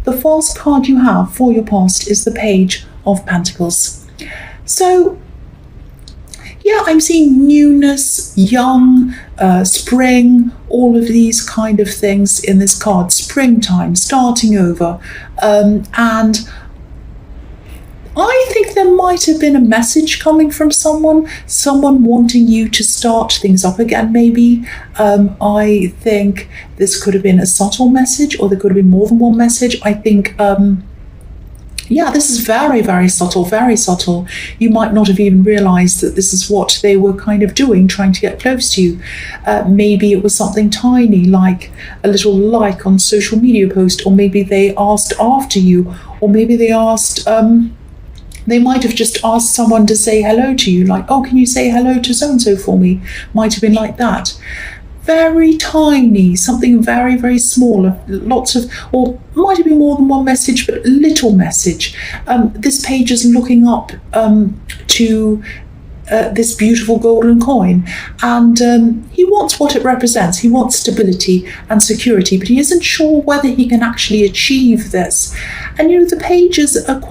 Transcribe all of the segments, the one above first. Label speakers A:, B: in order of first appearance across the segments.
A: the first card you have for your past is the Page of Pentacles. So yeah, I'm seeing newness, young, spring, all of these kind of things in this card. Springtime, starting over. And I think there might have been a message coming from someone wanting you to start things up again, maybe. I think this could have been a subtle message, or there could have been more than one message. I think yeah, this is very, very subtle, very subtle. You might not have even realized that this is what they were kind of doing, trying to get close to you. Maybe it was something tiny, like a little like on social media post, or maybe they asked after you, or maybe they asked, they might have just asked someone to say hello to you, like, oh, can you say hello to so-and-so for me? Might have been like that. Very tiny, something very, very small, lots of, or might have been more than one message, but little message. This page is looking up to this beautiful golden coin, and he wants what it represents. He wants stability and security, but he isn't sure whether he can actually achieve this. And you know, the pages are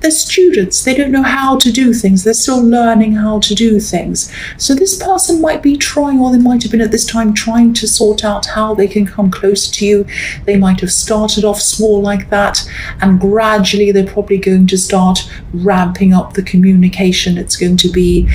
A: they're students. They don't know how to do things. They're still learning how to do things. So this person might be trying, or they might have been at this time trying to sort out how they can come close to you. They might have started off small like that, and gradually they're probably going to start ramping up the communication. It's going to be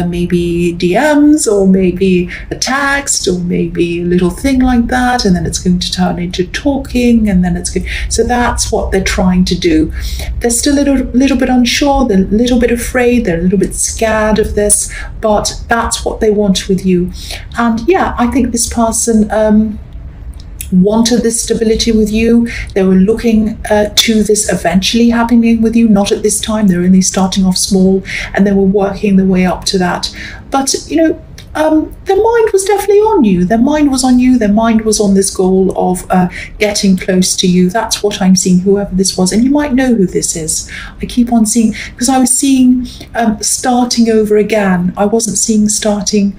A: maybe DMs, or maybe a text, or maybe a little thing like that, and then it's going to turn into talking, and then it's going. So that's what they're trying to do. They're still a little bit unsure, they're a little bit afraid, they're a little bit scared of this, but that's what they want with you. And yeah, I think this person wanted this stability with you. They were looking to this eventually happening with you, not at this time. They're only starting off small, and they were working their way up to that. But you know, their mind was definitely on you. Their mind was on you. Their mind was on this goal of getting close to you. That's what I'm seeing, whoever this was. And you might know who this is. I keep on seeing, because I was seeing starting over again. I wasn't seeing starting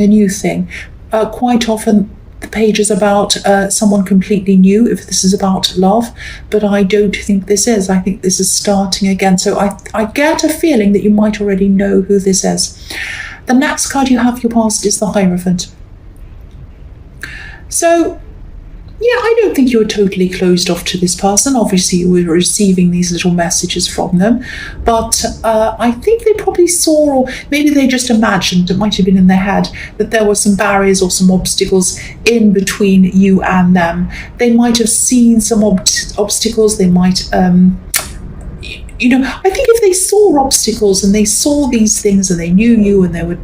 A: a new thing. Quite often the page is about someone completely new, if this is about love, but I don't think this is. I think this is starting again. So I get a feeling that you might already know who this is. The next card you have for your past is the Hierophant. So yeah, I don't think you were totally closed off to this person. Obviously, you were receiving these little messages from them, but I think they probably saw, or maybe they just imagined, it might have been in their head, that there were some barriers or some obstacles in between you and them. They might have seen some obstacles. They might, you know, I think if they saw obstacles and they saw these things and they knew you and they were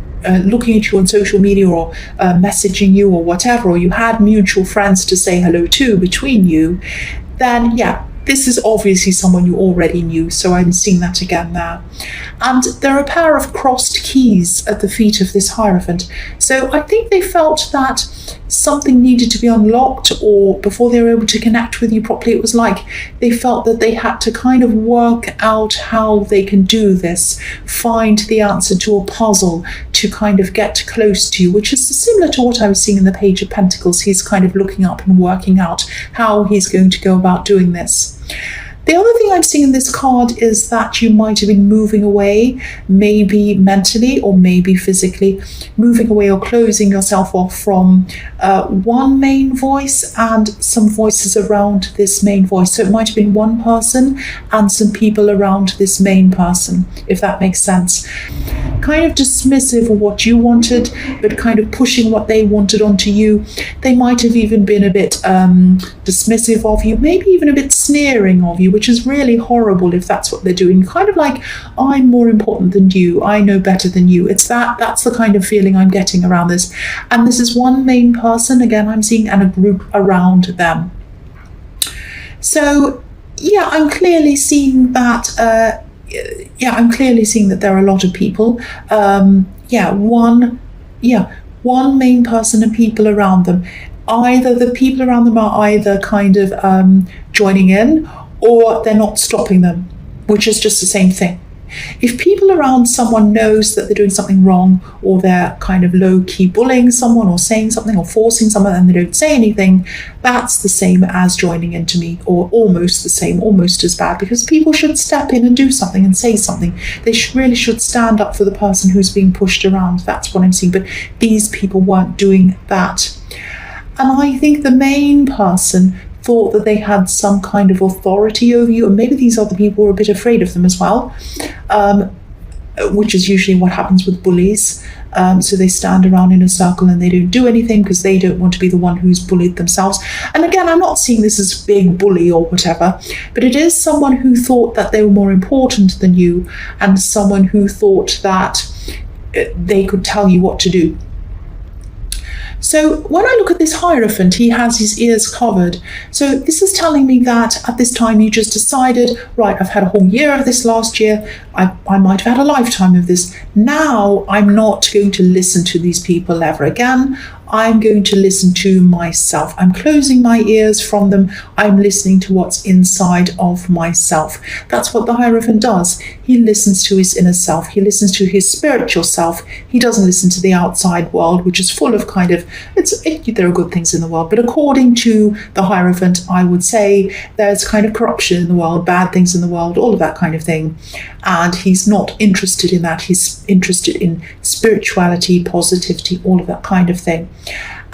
A: looking at you on social media, or messaging you, or whatever, or you had mutual friends to say hello to between you, then yeah, this is obviously someone you already knew. So I'm seeing that again there. And there are a pair of crossed keys at the feet of this Hierophant. So I think they felt that something needed to be unlocked, or before they were able to connect with you properly, it was like they felt that they had to kind of work out how they can do this, find the answer to a puzzle to kind of get close to you, which is similar to what I was seeing in the Page of Pentacles. He's kind of looking up and working out how he's going to go about doing this. The other thing I'm seeing in this card is that you might have been moving away, maybe mentally or maybe physically, moving away or closing yourself off from one main voice and some voices around this main voice. So it might have been one person and some people around this main person, if that makes sense. Kind of dismissive of what you wanted, but kind of pushing what they wanted onto you. They might have even been a bit dismissive of you, maybe even a bit sneering of you, which is really horrible if that's what they're doing. Kind of like, I'm more important than you, I know better than you. It's that's the kind of feeling I'm getting around this. And this is one main person, again, I'm seeing, and a group around them. So yeah, I'm clearly seeing that I'm clearly seeing that there are a lot of people. One main person and people around them. Either the people around them are either kind of joining in, or they're not stopping them, which is just the same thing. If people around someone knows that they're doing something wrong, or they're kind of low-key bullying someone or saying something or forcing someone and they don't say anything, that's the same as joining into me, or almost the same, almost as bad, because people should step in and do something and say something. They really should stand up for the person who's being pushed around. That's what I'm seeing. But these people weren't doing that. And I think the main person thought that they had some kind of authority over you, and maybe these other people were a bit afraid of them as well, which is usually what happens with bullies. So they stand around in a circle and they don't do anything because they don't want to be the one who's bullied themselves. And again, I'm not seeing this as big bully or whatever, but it is someone who thought that they were more important than you, and someone who thought that they could tell you what to do. So when I look at this Hierophant, he has his ears covered. So this is telling me that at this time you just decided, right, I've had a whole year of this last year. I might have had a lifetime of this. Now I'm not going to listen to these people ever again. I'm going to listen to myself. I'm closing my ears from them. I'm listening to what's inside of myself. That's what the Hierophant does. He listens to his inner self. He listens to his spiritual self. He doesn't listen to the outside world, which is full of kind of, there are good things in the world, but according to the Hierophant, I would say there's kind of corruption in the world, bad things in the world, all of that kind of thing. And he's not interested in that. He's interested in spirituality, positivity, all of that kind of thing.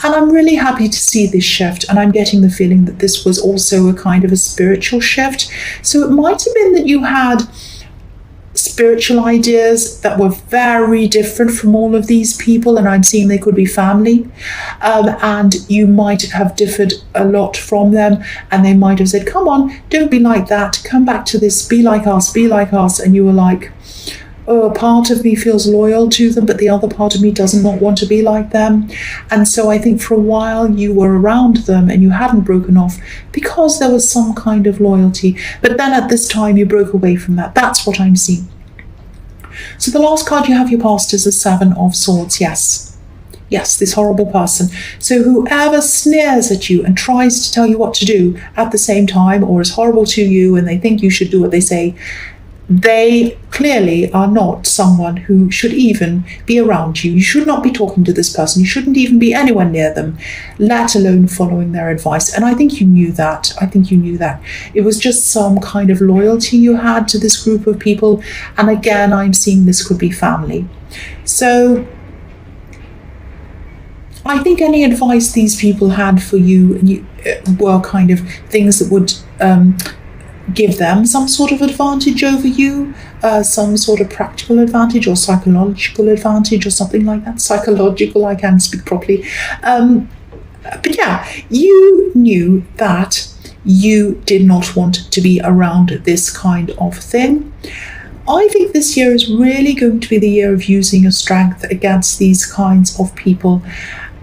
A: And I'm really happy to see this shift, and I'm getting the feeling that this was also a kind of a spiritual shift. So it might have been that you had spiritual ideas that were very different from all of these people, and I'm seeing they could be family, and you might have differed a lot from them, and they might have said, come on, don't be like that, come back to this, be like us, and you were like, oh, a part of me feels loyal to them, but the other part of me does not want to be like them. And so I think for a while you were around them and you hadn't broken off because there was some kind of loyalty. But then at this time you broke away from that. That's what I'm seeing. So the last card you have your past is the Seven of Swords. Yes, this horrible person. So whoever sneers at you and tries to tell you what to do at the same time, or is horrible to you and they think you should do what they say, they clearly are not someone who should even be around you. You should not be talking to this person. You shouldn't even be anywhere near them, let alone following their advice. And I think you knew that. It was just some kind of loyalty you had to this group of people. And again, I'm seeing this could be family. So I think any advice these people had for you were kind of things that would give them some sort of advantage over you, some sort of practical advantage or psychological advantage or something like that. Psychological, I can speak properly. But yeah, you knew that you did not want to be around this kind of thing. I think this year is really going to be the year of using your strength against these kinds of people.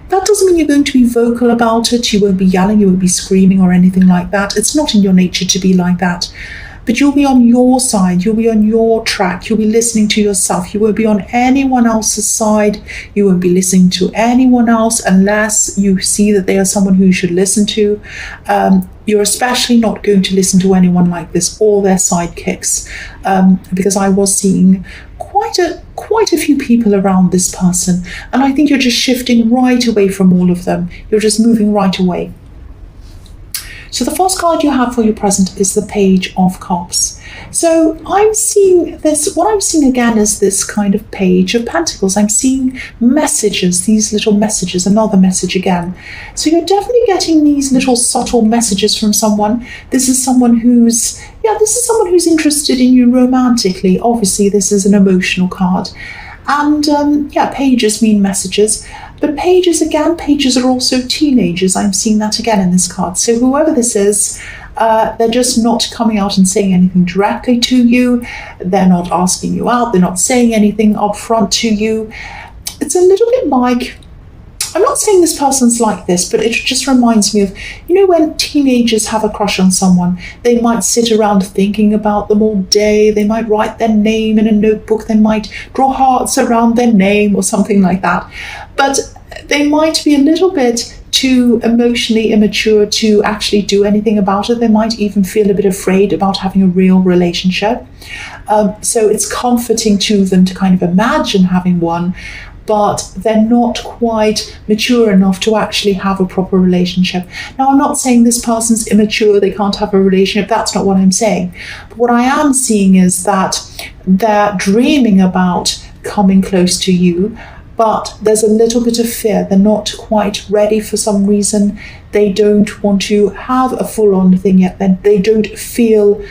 A: That doesn't mean you're going to be vocal about it. You won't be yelling, you won't be screaming or anything like that. It's not in your nature to be like that. But you'll be on your side, you'll be on your track, you'll be listening to yourself. You won't be on anyone else's side. You won't be listening to anyone else unless you see that they are someone who you should listen to. You're especially not going to listen to anyone like this or their sidekicks, because I was seeing quite a few people around this person, and I think you're just shifting right away from all of them. You're just moving right away. So the first card you have for your present is the Page of Cups. So I'm seeing this, what I'm seeing again is this kind of Page of Pentacles. I'm seeing messages, these little messages, another message again. So you're definitely getting these little subtle messages from someone. This is someone who's interested in you romantically. Obviously, this is an emotional card. And pages mean messages. But pages are also teenagers. I'm seeing that again in this card. So whoever this is, they're just not coming out and saying anything directly to you. They're not asking you out. They're not saying anything up front to you. It's a little bit like, I'm not saying this person's like this, but it just reminds me of, when teenagers have a crush on someone, they might sit around thinking about them all day. They might write their name in a notebook. They might draw hearts around their name or something like that. But they might be a little bit too emotionally immature to actually do anything about it. They might even feel a bit afraid about having a real relationship. So it's comforting to them to kind of imagine having one, but they're not quite mature enough to actually have a proper relationship. Now, I'm not saying this person's immature, they can't have a relationship. That's not what I'm saying. But what I am seeing is that they're dreaming about coming close to you, but there's a little bit of fear. They're not quite ready for some reason. They don't want to have a full-on thing yet. They don't feel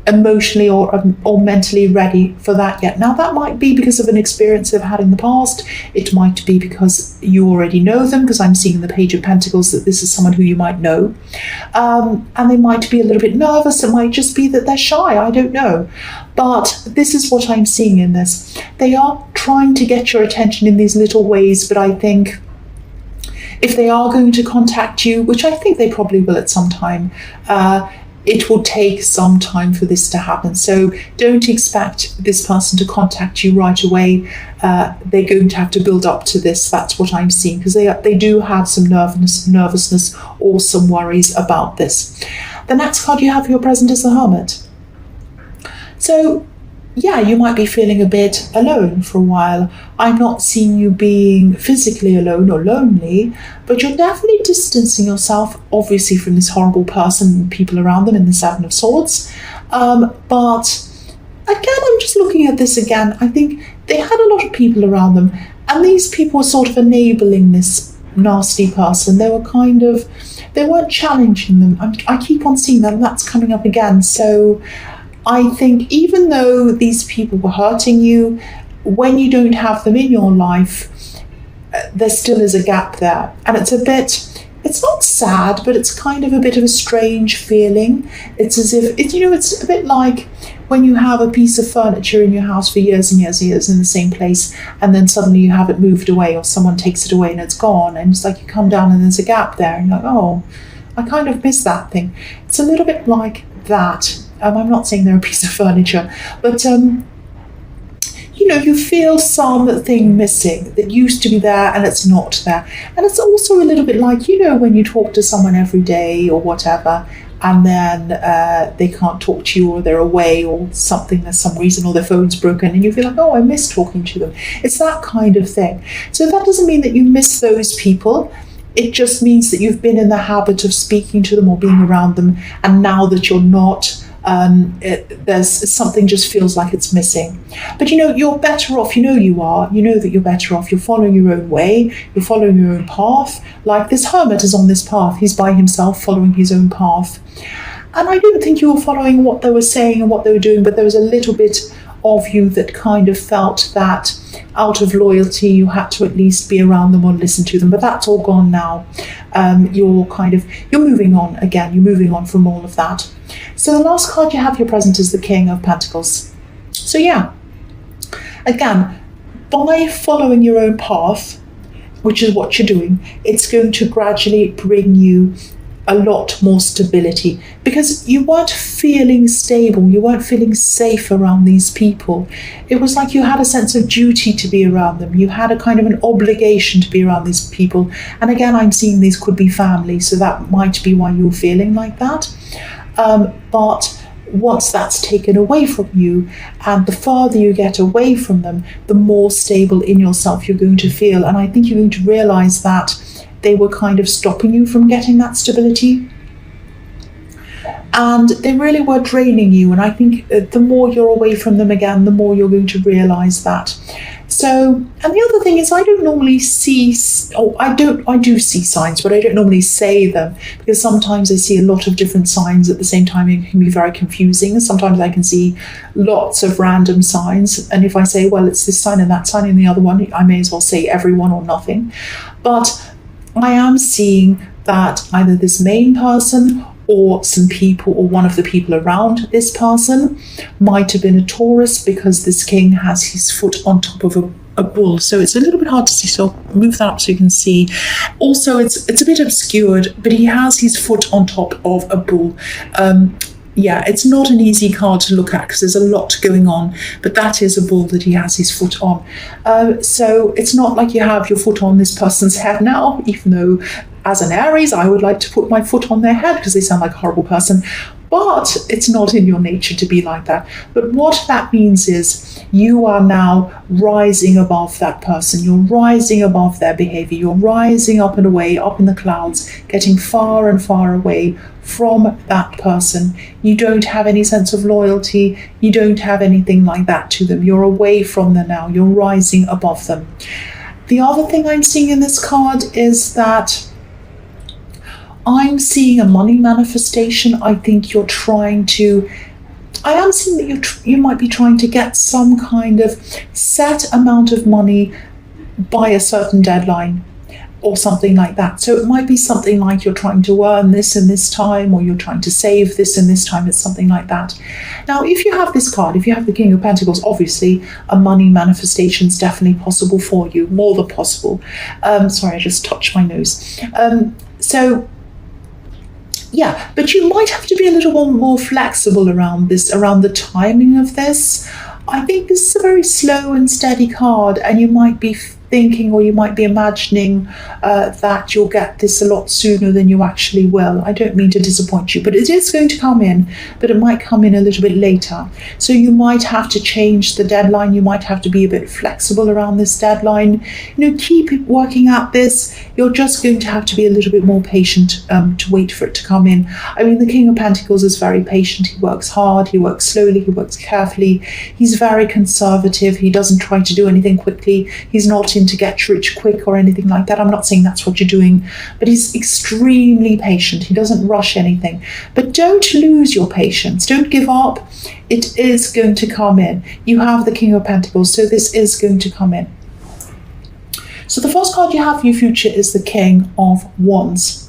A: emotionally or mentally ready for that yet. Now, that might be because of an experience they've had in the past. It might be because you already know them, because I'm seeing the Page of Pentacles that this is someone who you might know. And they might be a little bit nervous. It might just be that they're shy. I don't know. But this is what I'm seeing in this. They are trying to get your attention in these little ways, but I think if they are going to contact you, which I think they probably will at some time, it will take some time for this to happen. So don't expect this person to contact you right away. They're going to have to build up to this. That's what I'm seeing, because they do have some nervousness or some worries about this. The next card you have for your present is the Hermit. So yeah, you might be feeling a bit alone for a while. I'm not seeing you being physically alone or lonely, but you're definitely distancing yourself, obviously, from this horrible person and people around them in the Seven of Swords. But again, I'm just looking at this again. I think they had a lot of people around them, and these people were sort of enabling this nasty person. They weren't challenging them. I keep on seeing that, and that's coming up again. So I think even though these people were hurting you, when you don't have them in your life, there still is a gap there. And it's not sad, but it's kind of a bit of a strange feeling. It's as if, it's a bit like when you have a piece of furniture in your house for years and years and years in the same place, and then suddenly you have it moved away, or someone takes it away and it's gone. And it's like you come down and there's a gap there, and you're like, oh, I kind of miss that thing. It's a little bit like that. I'm not saying they're a piece of furniture, but you feel something missing that used to be there and it's not there. And it's also a little bit like, when you talk to someone every day or whatever, and then they can't talk to you, or they're away or something, there's some reason, or their phone's broken, and you feel like, oh, I miss talking to them. It's that kind of thing. So that doesn't mean that you miss those people. It just means that you've been in the habit of speaking to them or being around them, and now that you're not, there's something just feels like it's missing. But you're better off. You are. You know that you're better off. You're following your own way. You're following your own path. Like this Hermit is on this path. He's by himself, following his own path. And I don't think you were following what they were saying and what they were doing, but there was a little bit of you that kind of felt that out of loyalty you had to at least be around them or listen to them. But that's all gone now. You're moving on again. You're moving on from all of that. So the last card you have your present is the King of Pentacles. So yeah, again, by following your own path, which is what you're doing, it's going to gradually bring you a lot more stability, because you weren't feeling stable, you weren't feeling safe around these people. It was like you had a sense of duty to be around them. You had a kind of an obligation to be around these people. And again, I'm seeing these could be family, so that might be why you're feeling like that. But once that's taken away from you, and the farther you get away from them, the more stable in yourself you're going to feel. And I think you're going to realize that they were kind of stopping you from getting that stability. And they really were draining you. And I think the more you're away from them again, the more you're going to realize that. So, and the other thing is, I don't normally see, I do see signs, but I don't normally say them, because sometimes I see a lot of different signs at the same time. It can be very confusing. Sometimes I can see lots of random signs. And if I say, well, it's this sign and that sign and the other one, I may as well say everyone or nothing. But I am seeing that either this main person or some people, or one of the people around this person, might have been a Taurus, because this king has his foot on top of a bull. So it's a little bit hard to see, so I'll move that up so you can see. Also, it's a bit obscured, but he has his foot on top of a bull. Yeah, it's not an easy card to look at because there's a lot going on, but that is a bull that he has his foot on. So it's not like you have your foot on this person's head now, even though As an Aries, I would like to put my foot on their head because they sound like a horrible person. But it's not in your nature to be like that. But what that means is you are now rising above that person. You're rising above their behavior. You're rising up and away, up in the clouds, getting far and far away from that person. You don't have any sense of loyalty. You don't have anything like that to them. You're away from them now. You're rising above them. The other thing I'm seeing in this card is that I'm seeing a money manifestation. I think you're trying to, I am seeing that you might be trying to get some kind of set amount of money by a certain deadline or something like that. So it might be something like you're trying to earn this in this time, or you're trying to save this in this time. It's something like that. Now, if you have this card, if you have the King of Pentacles, obviously a money manifestation is definitely possible for you, more than possible. Sorry, I just touched my nose. Yeah, but you might have to be a little more flexible around this, around the timing of this. I think this is a very slow and steady card, and you might be thinking, or you might be imagining that you'll get this a lot sooner than you actually will. I don't mean to disappoint you, but it is going to come in, but it might come in a little bit later. So you might have to change the deadline. You might have to be a bit flexible around this deadline. Keep working at this. You're just going to have to be a little bit more patient to wait for it to come in. I mean, the King of Pentacles is very patient. He works hard. He works slowly. He works carefully. He's very conservative. He doesn't try to do anything quickly. He's not to get rich quick or anything like that. I'm not saying that's what you're doing, but he's extremely patient. He doesn't rush anything. But don't lose your patience. Don't give up. It is going to come in. You have the King of Pentacles, so this is going to come in. So the first card you have for your future is the King of Wands.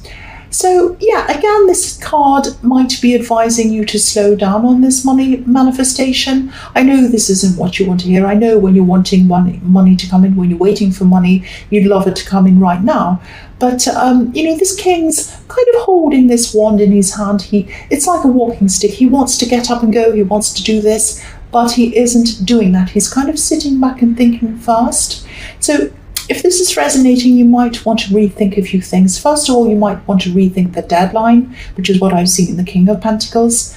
A: So yeah, again, this card might be advising you to slow down on this money manifestation. I know this isn't what you want to hear. I know when you're wanting money to come in, when you're waiting for money, you'd love it to come in right now. But this king's kind of holding this wand in his hand. It's like a walking stick. He wants to get up and go. He wants to do this, but he isn't doing that. He's kind of sitting back and thinking first. So if this is resonating, you might want to rethink a few things. First of all, you might want to rethink the deadline, which is what I've seen in the King of Pentacles.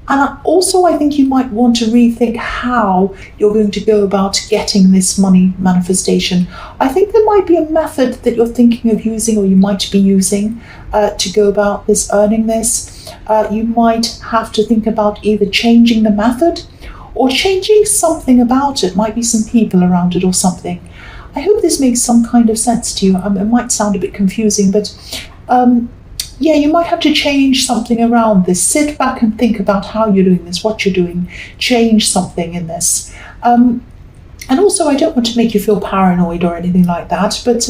A: And also, I think you might want to rethink how you're going to go about getting this money manifestation. I think there might be a method that you're thinking of using, or you might be using to go about this, earning this. You might have to think about either changing the method or changing something about it. Might be some people around it or something. I hope this makes some kind of sense to you. It might sound a bit confusing, but yeah, you might have to change something around this. Sit back and think about how you're doing this, what you're doing. Change something in this. And also, I don't want to make you feel paranoid or anything like that, but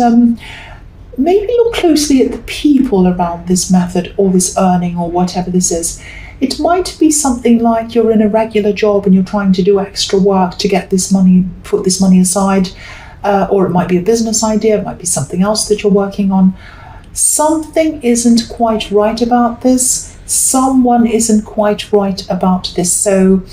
A: maybe look closely at the people around this method or this earning or whatever this is. It might be something like you're in a regular job and you're trying to do extra work to get this money, put this money aside. Or it might be a business idea, it might be something else that you're working on. Something isn't quite right about this. Someone isn't quite right about this. So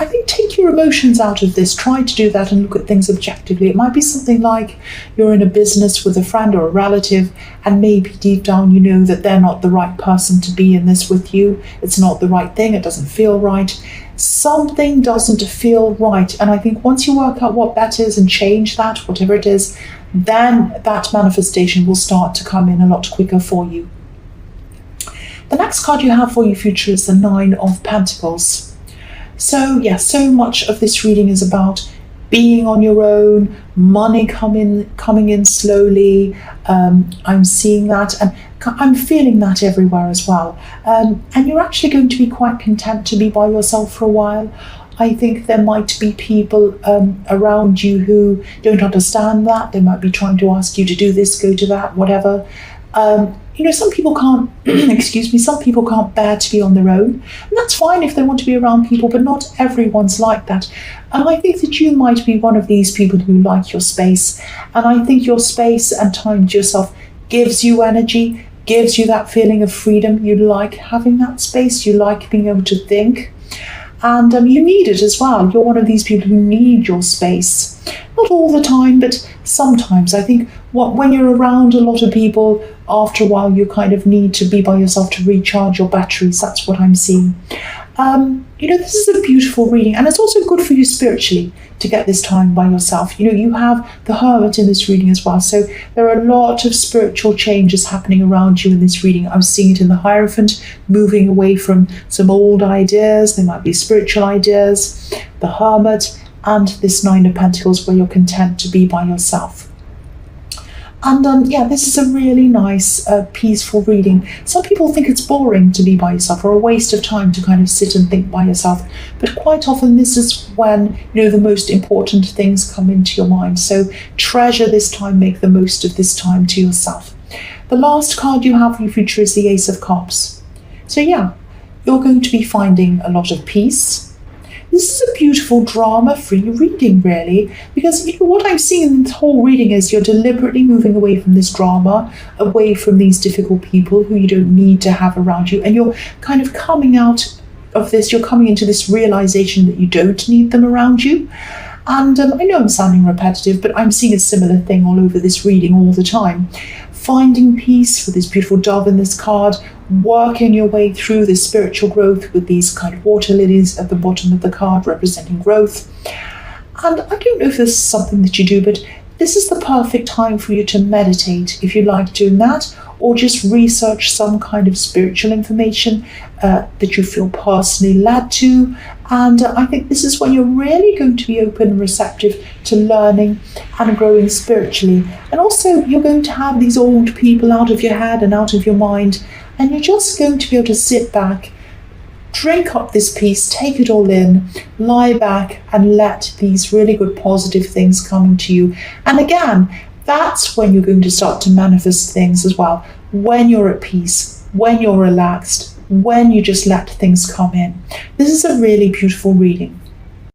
A: I think take your emotions out of this. Try to do that and look at things objectively. It might be something like you're in a business with a friend or a relative, and maybe deep down you know that they're not the right person to be in this with you. It's not the right thing. It doesn't feel right. Something doesn't feel right. And I think once you work out what that is and change that, whatever it is, then that manifestation will start to come in a lot quicker for you. The next card you have for your future is the Nine of Pentacles. So yeah, so much of this reading is about being on your own, money coming in slowly. I'm seeing that, and I'm feeling that everywhere as well. And you're actually going to be quite content to be by yourself for a while. I think there might be people around you who don't understand that. They might be trying to ask you to do this, go to that, whatever. Some people can't, some people can't bear to be on their own. And that's fine if they want to be around people, but not everyone's like that. And I think that you might be one of these people who like your space. And I think your space and time to yourself gives you energy, gives you that feeling of freedom. You like having that space. You like being able to think. And you need it as well. You're one of these people who need your space. Not all the time, but sometimes. I think when you're around a lot of people, after a while you kind of need to be by yourself to recharge your batteries. That's what I'm seeing. This is a beautiful reading, and it's also good for you spiritually to get this time by yourself. You have the Hermit in this reading as well, so there are a lot of spiritual changes happening around you in this reading. I'm seeing it in the Hierophant, moving away from some old ideas. They might be spiritual ideas, the Hermit, and this Nine of Pentacles, where you're content to be by yourself. And this is a really nice, peaceful reading. Some people think it's boring to be by yourself, or a waste of time to kind of sit and think by yourself. But quite often this is when, the most important things come into your mind. So treasure this time, make the most of this time to yourself. The last card you have for your future is the Ace of Cups. So you're going to be finding a lot of peace. This is a beautiful drama-free reading, really, because what I'm seeing in this whole reading is you're deliberately moving away from this drama, away from these difficult people who you don't need to have around you, and you're kind of coming out of this, you're coming into this realization that you don't need them around you. And I know I'm sounding repetitive, but I'm seeing a similar thing all over this reading all the time. Finding peace with this beautiful dove in this card, working your way through this spiritual growth with these kind of water lilies at the bottom of the card representing growth. And I don't know if this is something that you do, but this is the perfect time for you to meditate if you like doing that, or just research some kind of spiritual information that you feel personally led to. And I think this is when you're really going to be open and receptive to learning and growing spiritually. And also you're going to have these old people out of your head and out of your mind, and you're just going to be able to sit back, drink up this peace, take it all in, lie back and let these really good positive things come to you. And again, that's when you're going to start to manifest things as well. When you're at peace, when you're relaxed, when you just let things come in. This is a really beautiful reading.